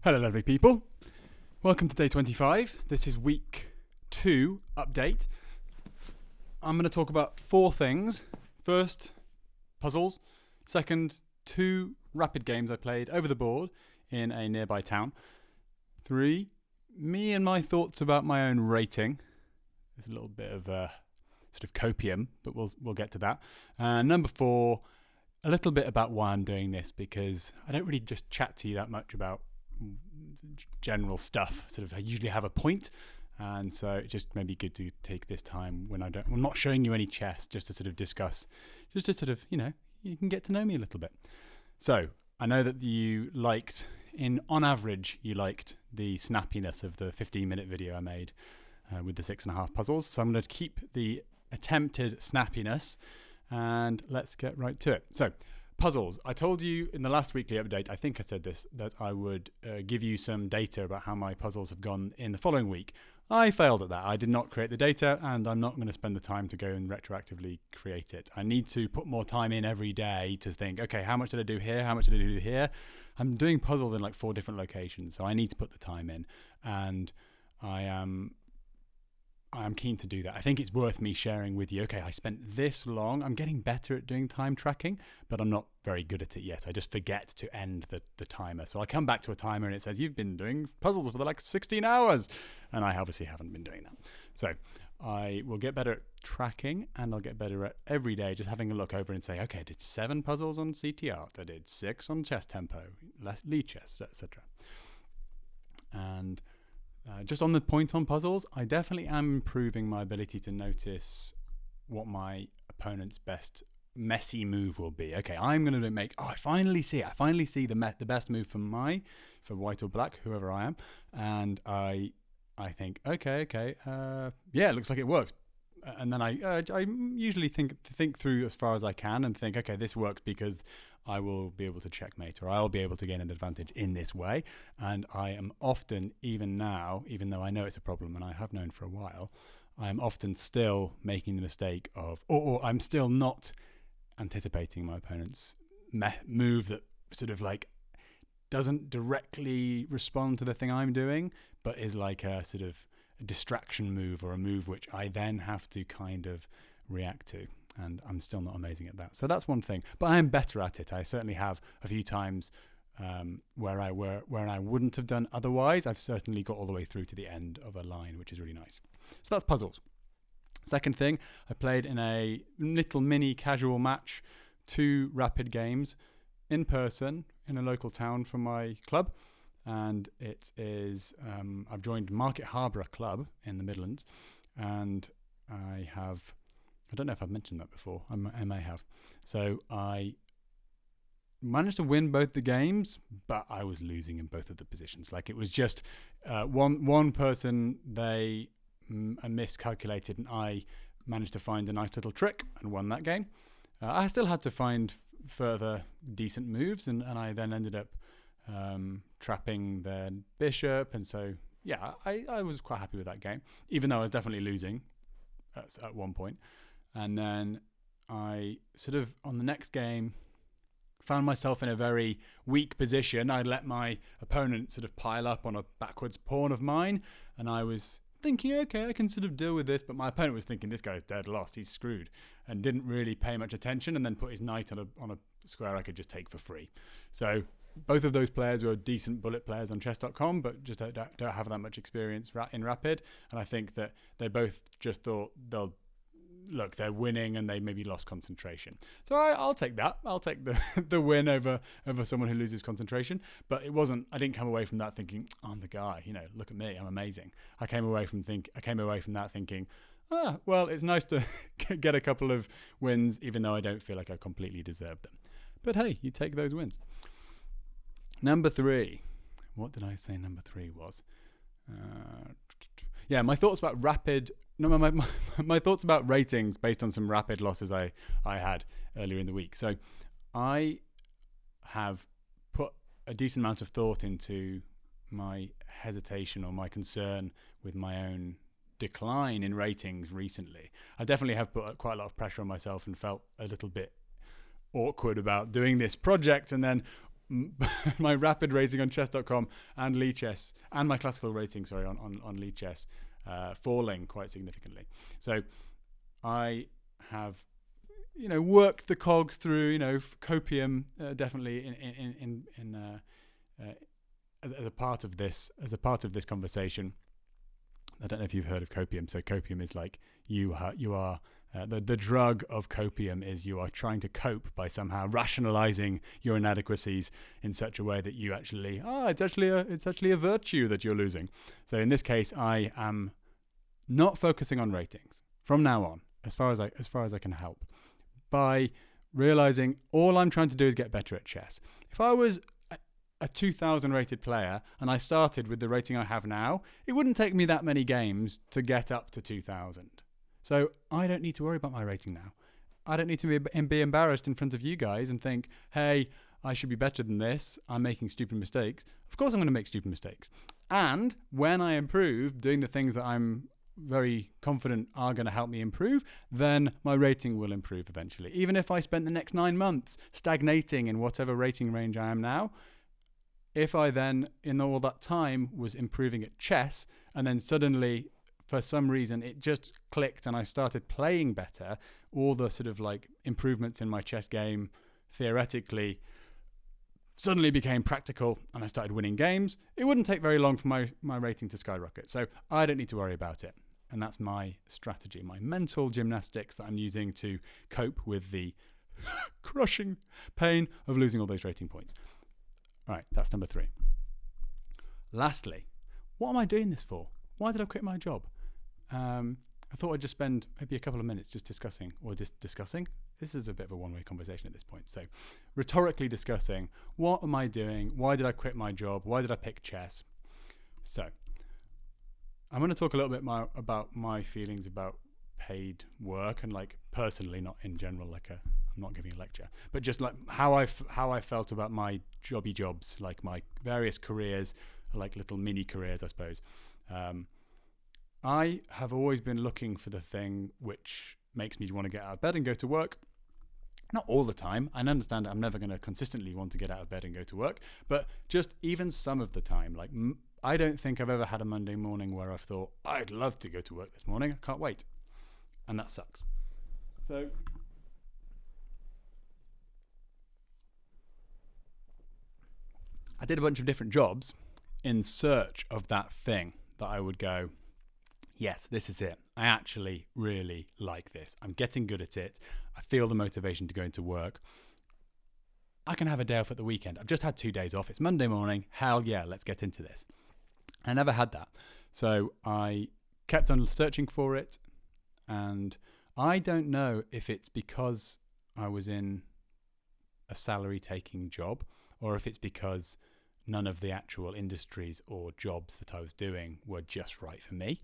Hello, lovely people. Welcome to day 25. This is week 2 update. I'm going to talk about 4 things. First, puzzles. Second, 2 rapid games I played over the board in a nearby town. 3, me and my thoughts about my own rating. There's a little bit of sort of copium, but we'll get to that. Number 4, a little bit about why I'm doing this, because I don't really just chat to you that much about general stuff. I usually have a point, and so it just may be good to take this time when I'm not showing you any chess, just to sort of discuss, just to sort of, you can get to know me a little bit. So I know that you liked, on average, you liked the snappiness of the 15-minute video I made with the 6.5 puzzles. So I'm going to keep the attempted snappiness, and let's get right to it. So, puzzles. I told you in the last weekly update, I think I said this, that I would give you some data about how my puzzles have gone in the following week. I failed at that. I did not create the data, and I'm not going to spend the time to go and retroactively create it. I need to put more time in every day to think, okay, how much did I do here? How much did I do here? I'm doing puzzles in like 4 different locations, so I need to put the time in, and I am keen to do that. I think it's worth me sharing with you, okay, I spent this long. I'm getting better at doing time tracking, but I'm not very good at it yet. I just forget to end the timer. So I come back to a timer and it says, you've been doing puzzles for like 16 hours. And I obviously haven't been doing that. So I will get better at tracking, and I'll get better at every day just having a look over and say, okay, I did 7 puzzles on CT Art. I did 6 on Chess Tempo, Lichess, etc. And just on the point on puzzles, I definitely am improving my ability to notice what my opponent's best messy move will be. Okay, I'm going to make, I finally see the best move for white or black, whoever I am. And I think, okay, yeah, it looks like it works. And then I usually think through as far as I can and think, okay, this works because I will be able to checkmate, or I'll be able to gain an advantage in this way. And I am often, even now, even though I know it's a problem and I have known for a while, I am often still making the mistake of, or I'm still not anticipating my opponent's move that sort of like doesn't directly respond to the thing I'm doing, but is like a sort of a distraction move, or a move which I then have to kind of react to. And I'm still not amazing at that. So that's one thing. But I am better at it. I certainly have a few times where I wouldn't have done otherwise. I've certainly got all the way through to the end of a line, which is really nice. So that's puzzles. Second thing, I played in a little mini casual match, 2 rapid games in person in a local town from my club. And it is, I've joined Market Harborough Club in the Midlands, and I don't know if I've mentioned that before. I may have. So I managed to win both the games, but I was losing in both of the positions. Like, it was just one person, they miscalculated, and I managed to find a nice little trick and won that game. I still had to find further decent moves, and I then ended up trapping their bishop. And so, yeah, I was quite happy with that game, even though I was definitely losing at one point. And then I sort of, on the next game, found myself in a very weak position. I let my opponent sort of pile up on a backwards pawn of mine, and I was thinking, okay, I can sort of deal with this. But my opponent was thinking, this guy's dead lost, he's screwed, and didn't really pay much attention, and then put his knight on a square I could just take for free. So both of those players were decent bullet players on chess.com, but just don't have that much experience in Rapid. And I think that they both just thought they're winning, and they maybe lost concentration. So I'll take that. I'll take the win over someone who loses concentration. But it wasn't. I didn't come away from that thinking, I'm the guy. Look at me, I'm amazing. I came away from that thinking, well, it's nice to get a couple of wins, even though I don't feel like I completely deserve them. But hey, you take those wins. Number 3. What did I say number 3 was? Yeah, my thoughts about rapid. No, my thoughts about ratings based on some rapid losses I had earlier in the week. So I have put a decent amount of thought into my hesitation or my concern with my own decline in ratings recently. I definitely have put quite a lot of pressure on myself and felt a little bit awkward about doing this project, and then my rapid rating on chess.com and Lichess and my classical rating, on Lichess, falling quite significantly. So I have, worked the cogs through, Copium, definitely as a part of this conversation. I don't know if you've heard of copium. So copium is like you are the drug of copium is you are trying to cope by somehow rationalizing your inadequacies in such a way that you actually it's actually a virtue that you're losing. So in this case, I am not focusing on ratings from now on, as far as I can help, by realizing all I'm trying to do is get better at chess. If I was a 2000 rated player and I started with the rating I have now, it wouldn't take me that many games to get up to 2000. So I don't need to worry about my rating now. I don't need to be embarrassed in front of you guys and think, hey, I should be better than this. I'm making stupid mistakes. Of course I'm going to make stupid mistakes. And when I improve, doing the things that I'm very confident are going to help me improve, then my rating will improve eventually. Even if I spent the next 9 months stagnating in whatever rating range I am now, if I then, in all that time, was improving at chess, and then suddenly, for some reason, it just clicked and I started playing better, all the sort of like improvements in my chess game, theoretically, suddenly became practical and I started winning games, it wouldn't take very long for my rating to skyrocket. So I don't need to worry about it. And that's my strategy, my mental gymnastics that I'm using to cope with the crushing pain of losing all those rating points. All right, that's number 3. Lastly, what am I doing this for? Why did I quit my job? I thought I'd just spend maybe a couple of minutes just discussing. This is a bit of a one-way conversation at this point. So rhetorically discussing, what am I doing? Why did I quit my job? Why did I pick chess? So I'm going to talk a little bit more about my feelings about paid work, and like personally, not in general, I'm not giving a lecture, but just like how I felt about my jobs, like my various careers, like little mini careers, I suppose. I have always been looking for the thing which makes me want to get out of bed and go to work. Not all the time. I understand I'm never going to consistently want to get out of bed and go to work, but just even some of the time. Like I don't think I've ever had a Monday morning where I've thought, I'd love to go to work this morning. I can't wait. And that sucks. So I did a bunch of different jobs in search of that thing that I would go, yes, this is it. I actually really like this. I'm getting good at it. I feel the motivation to go into work. I can have a day off at the weekend. I've just had 2 days off. It's Monday morning. Hell yeah, let's get into this. I never had that. So I kept on searching for it. And I don't know if it's because I was in a salary-taking job, or if it's because none of the actual industries or jobs that I was doing were just right for me.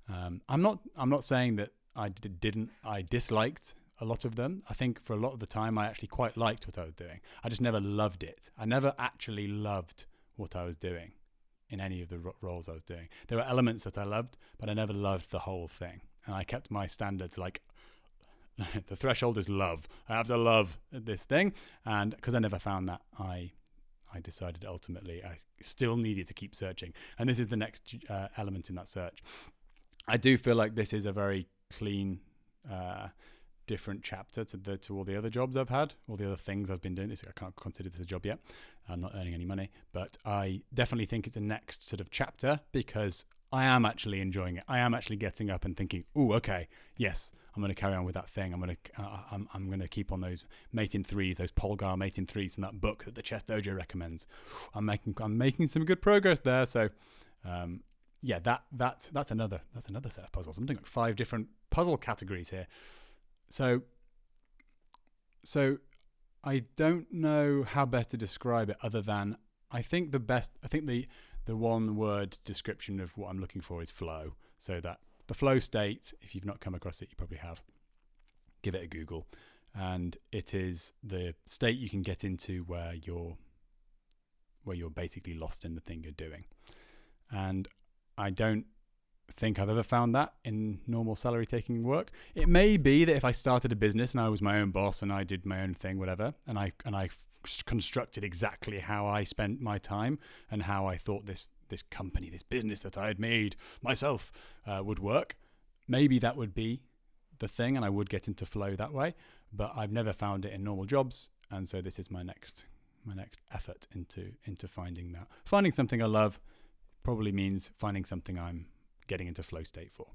I'm not saying that I disliked a lot of them. I think for a lot of the time I actually quite liked what I was doing. I just never loved it. I never actually loved what I was doing in any of the roles I was doing. There were elements that I loved, but I never loved the whole thing. And I kept my standards like the threshold is love. I have to love this thing. And because I never found that, I decided ultimately I still needed to keep searching. And this is the next element in that search. I do feel like this is a very clean, different chapter to all the other jobs I've had, all the other things I've been doing. I can't consider this a job yet. I'm not earning any money, but I definitely think it's a next sort of chapter because I am actually enjoying it. I am actually getting up and thinking, "Oh, okay, yes, I'm going to carry on with that thing. I'm going to keep on those mate in threes, those Polgar mate in threes from that book that the Chess Dojo recommends. I'm making some good progress there." So, yeah, that's another set of puzzles. I'm doing like 5 different puzzle categories here. So I don't know how best to describe it other than I think the one word description of what I'm looking for is flow. So that the flow state, if you've not come across it, you probably have. Give it a Google. And it is the state you can get into where you're basically lost in the thing you're doing. And I don't think I've ever found that in normal salary taking work. It may be that if I started a business and I was my own boss and I did my own thing, whatever, and I constructed exactly how I spent my time and how I thought this company, this business that I had made myself would work. Maybe that would be the thing and I would get into flow that way, but I've never found it in normal jobs, and so this is my next effort into finding that. Finding something I love probably means finding something I'm getting into flow state for.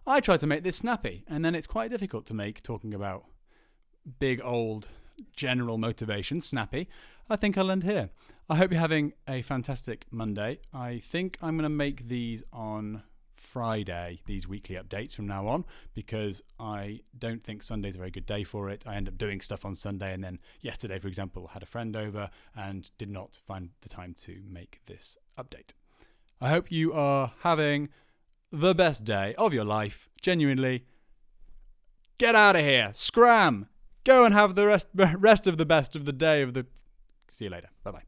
I try to make this snappy, and then it's quite difficult to make talking about big old general motivation snappy. I think I'll end here. I hope you're having a fantastic Monday. I think I'm going to make these on Friday, these weekly updates from now on, because I don't think Sunday's a very good day for it. I end up doing stuff on Sunday, and then yesterday, for example, had a friend over and did not find the time to make this update. I hope you are having the best day of your life. Genuinely, get out of here. Scram. Go and have the rest of the best of the day of the... See you later. Bye-bye.